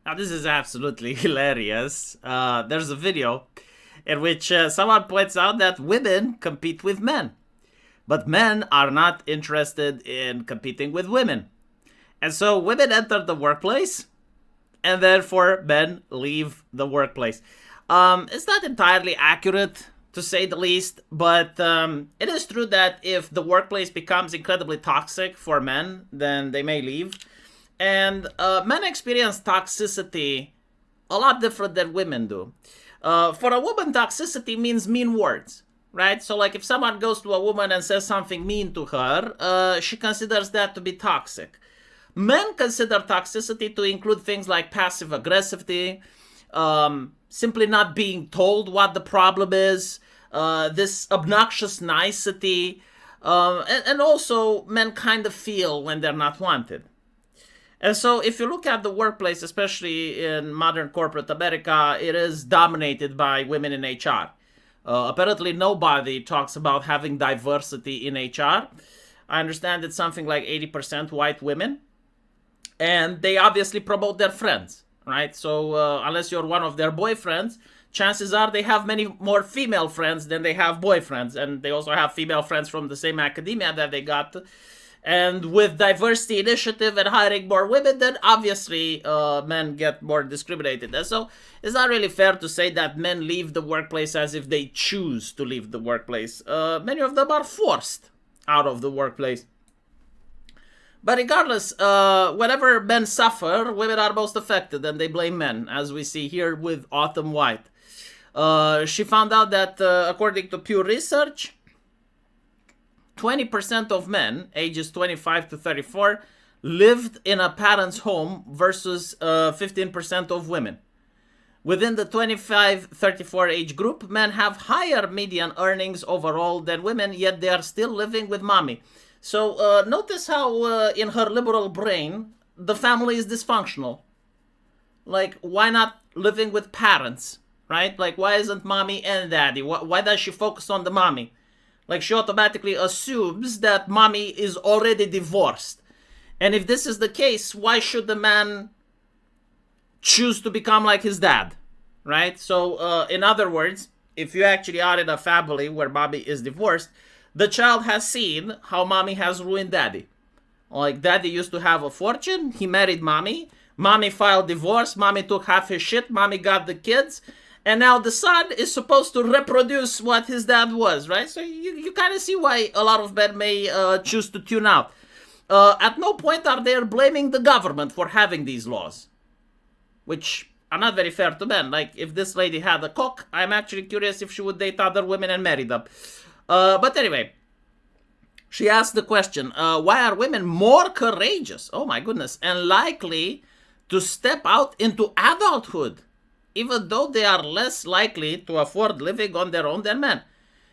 Now, this is absolutely hilarious. There's a video in which someone points out that women compete with men, but men are not interested in competing with women. And so women enter the workplace, and therefore men leave the workplace. It's not entirely accurate, to say the least, but it is true that if the workplace becomes incredibly toxic for men, then they may leave. And men experience toxicity a lot different than women do. For a woman, toxicity means mean words, right? So, like, if someone goes to a woman and says something mean to her, she considers that to be toxic. Men consider toxicity to include things like passive aggressivity, simply not being told what the problem is, this obnoxious nicety, and also men kind of feel when they're not wanted. And so if you look at the workplace, especially in modern corporate America, it is dominated by women in HR. Apparently nobody talks about having diversity in HR. I understand it's something like 80% white women. And they obviously promote their friends, right? So unless you're one of their boyfriends, chances are they have many more female friends than they have boyfriends. And they also have female friends from the same academia that they got. And with diversity initiative and hiring more women, then obviously men get more discriminated. And so it's not really fair to say that men leave the workplace as if they choose to leave the workplace. Many of them are forced out of the workplace. But regardless, whenever men suffer, women are most affected, and they blame men, as we see here with Autumn White. She found out that, according to Pew Research, 20% of men, ages 25 to 34, lived in a parent's home versus 15% of women. Within the 25-34 age group, men have higher median earnings overall than women, yet they are still living with mommy. So notice how in her liberal brain, the family is dysfunctional. Like, why not living with parents, right? Like, why isn't mommy and daddy? Why does she focus on the mommy? Like, she automatically assumes that mommy is already divorced. And if this is the case, why should the man choose to become like his dad, right? So, in other words, if you actually are in a family where mommy is divorced, the child has seen how mommy has ruined daddy. Like, daddy used to have a fortune, he married mommy, mommy filed divorce, mommy took half his shit, mommy got the kids, and now the son is supposed to reproduce what his dad was, right? So you kind of see why a lot of men may choose to tune out. At no point are they blaming the government for having these laws, which are not very fair to men. Like, if this lady had a cock, I'm actually curious if she would date other women and marry them. But anyway, she asked the question, why are women more courageous, oh my goodness, and likely to step out into adulthood, even though they are less likely to afford living on their own than men?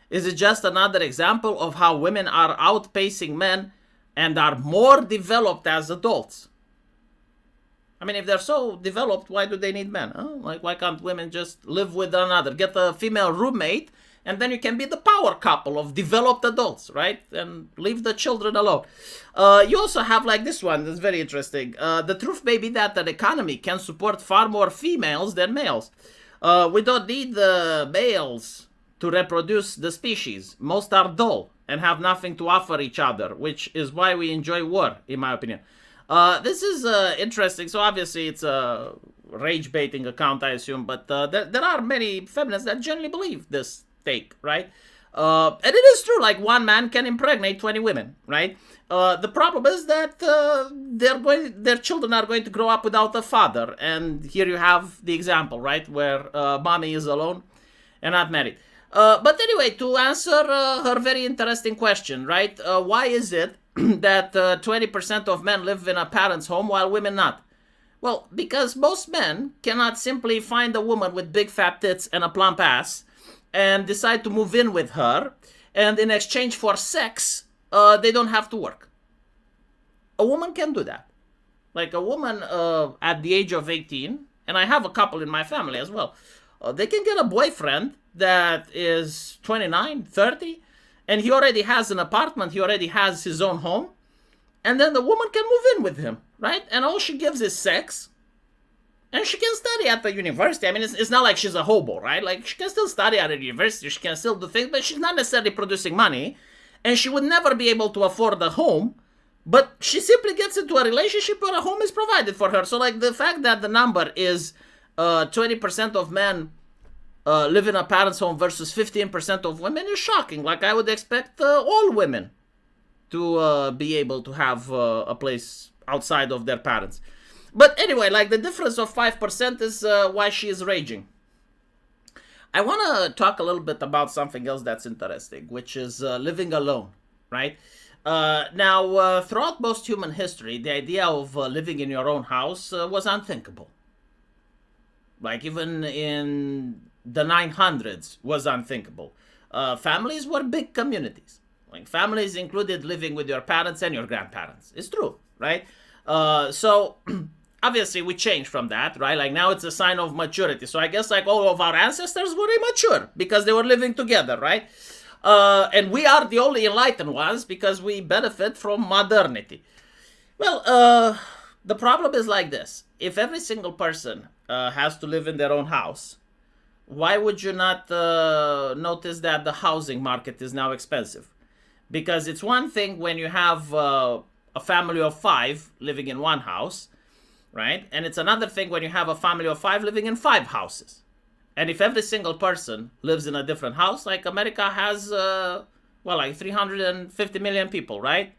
Is it just another example of how women are outpacing men and are more developed as adults? I mean, if they're so developed, why do they need men? Huh? Like, why can't women just live with another, get a female roommate, and then you can be the power couple of developed adults, right? And leave the children alone. You also have like this one that's very interesting. The truth may be that an economy can support far more females than males. We don't need the males to reproduce the species. Most are dull and have nothing to offer each other, which is why we enjoy war, in my opinion. This is interesting. So obviously it's a rage-baiting account, I assume, but there are many feminists that generally believe this take, right? And it is true, like, one man can impregnate 20 women, right? The problem is that their children are going to grow up without a father, and here you have the example, right, where mommy is alone and not married. But anyway, to answer her very interesting question, right, why is it that 20% of men live in a parent's home while women not? Well, because most men cannot simply find a woman with big fat tits and a plump ass and decide to move in with her, and in exchange for sex, they don't have to work. A woman can do that. Like, a woman at the age of 18, and I have a couple in my family as well, they can get a boyfriend that is 29, 30, and he already has an apartment, he already has his own home, and then the woman can move in with him, right? And all she gives is sex, And she can study at the university. I mean, it's not like she's a hobo, right? Like, she can still study at a university. She can still do things, but she's not necessarily producing money. And she would never be able to afford a home. But she simply gets into a relationship where a home is provided for her. So, like, the fact that the number is 20% of men live in a parent's home versus 15% of women is shocking. Like, I would expect all women to be able to have a place outside of their parents. But anyway, like, the difference of 5% is why she is raging. I want to talk a little bit about something else that's interesting, which is living alone, right? Now, throughout most human history, the idea of living in your own house was unthinkable. Like, even in the 900s was unthinkable. Families were big communities. Like, families included living with your parents and your grandparents. It's true, right? So obviously we changed from that, right? Like, now it's a sign of maturity. So I guess, like, all of our ancestors were immature because they were living together, right? And we are the only enlightened ones because we benefit from modernity. Well, the problem is like this. If every single person has to live in their own house, why would you not notice that the housing market is now expensive? Because it's one thing when you have a family of 5 living in one house, right? And it's another thing when you have a family of 5 living in 5 houses. And if every single person lives in a different house, like America has, like 350 million people, right?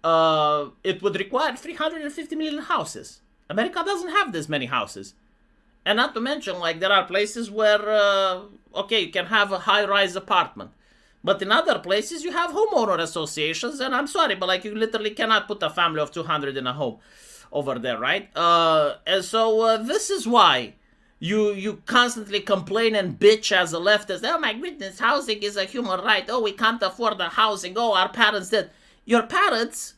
It would require 350 million houses. America doesn't have this many houses. And not to mention, like, there are places where, you can have a high-rise apartment. But in other places, you have homeowner associations, and I'm sorry, but, like, you literally cannot put a family of 200 in a home over there, right? And so this is why you constantly complain and bitch as a leftist. Oh, my goodness, housing is a human right. Oh, we can't afford the housing. Oh, our parents did. Your parents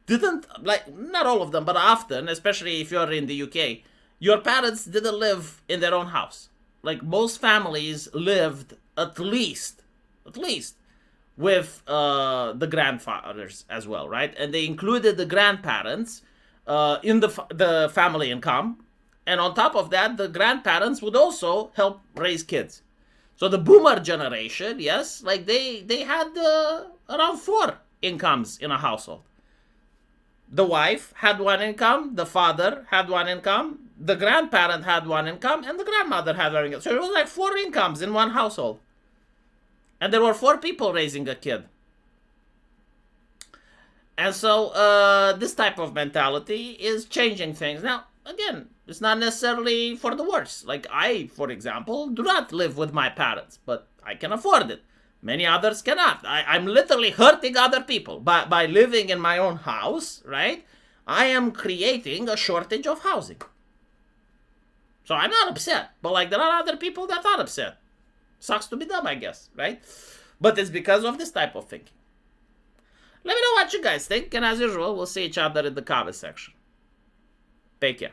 didn't, like, not all of them, but often, especially if you're in the UK, your parents didn't live in their own house. Like, most families lived at least with the grandfathers as well, right? And they included the grandparents in the family income. And on top of that, the grandparents would also help raise kids. So the boomer generation, yes, like they had around 4 incomes in a household. The wife had 1 income, the father had 1 income, the grandparent had 1 income, and the grandmother had 1 income. So it was like 4 incomes in one household. And there were 4 people raising a kid. And so this type of mentality is changing things. Now, again, it's not necessarily for the worse. Like, I, for example, do not live with my parents, but I can afford it. Many others cannot. I'm literally hurting other people. By living in my own house, right? I am creating a shortage of housing. So I'm not upset. But, like, there are other people that are upset. Sucks to be them, I guess, right? But it's because of this type of thinking. Let me know what you guys think. And as usual, we'll see each other in the comment section. Take care.